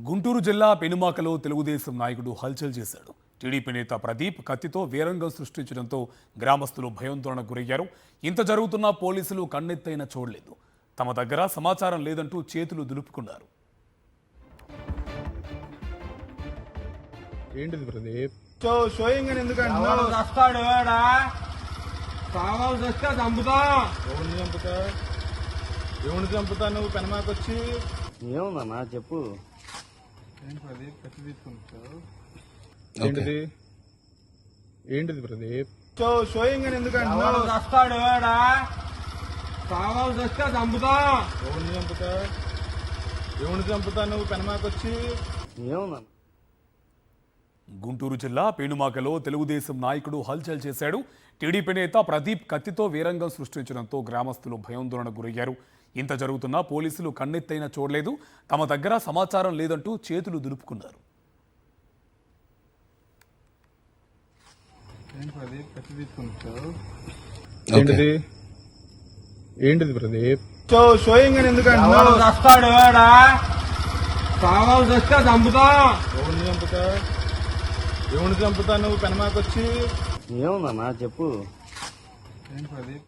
గుంటూరు జిల్లా పెనుమాకలో తెలుగుదేశం నాయకుడు హల్చల్ చేశాడు. టీడీపీ నేత ప్రదీప్ కత్తితో వీరంగం సృష్టించడంతో గ్రామస్తులు భయాందోళనకు గురయ్యారు. ఇంత జరుగుతున్నా పోలీసులు కన్నెత్తైన చూడలేదు. తమ దగ్గర సమాచారం లేదంటూ చేతులు దులుపుకున్నారు. ఏంటిది ప్రదీప్? షోయింగ్ అని ఎందుకంటే వస్తాడు కావాల్సి వస్తే చంపుతా. ఎవరిని చంపుతా? ఎవరిని చంపుతా నువ్వు పెనమాకొచ్చి? ఏముందన్నా చెప్పు. ఏంటి ప్రదీప్ కత్తి తీసుకుంటావు? ఏంటిది ఏంటిది ప్రదీప్? షోయింగ్ అని ఎందుకంటే వస్తాడు కావాల్సి వస్తే చంపుతా. ఎవరిని చంపుతా? ఎవరిని చంపుతా నువ్వు పెనమాకొచ్చి? ఏముందన్నా గుంటూరు జిల్లా పెనుమాకలో తెలుగుదేశం నాయకుడు హల్చల్ చేశాడు. టీడీపీ నేత ప్రదీప్ కత్తితో వీరంగం సృష్టించడంతో గ్రామస్తులు భయాందోళనకు గురయ్యారు. ఇంత జరుగుతున్నా పోలీసులు కన్నెత్తైనా చూడలేదు. తమ దగ్గర సమాచారం లేదంటూ చేతులు దులుపుకున్నారు. ఏంటి ప్రదీప్ కత్తి తీసుకుంటావు? ఏంటిది ఏంటిది ప్రదీప్? షోయింగ్ అని ఎందుకంటే వస్తాడు కావాల్సి వస్తే చంపుతా. ఎవరిని చంపుతా? ఎవరిని చంపుతా నువ్వు పెనమాకొచ్చి? ఏముందన్నా చెప్పు. ఏంటి ప్రదీప్?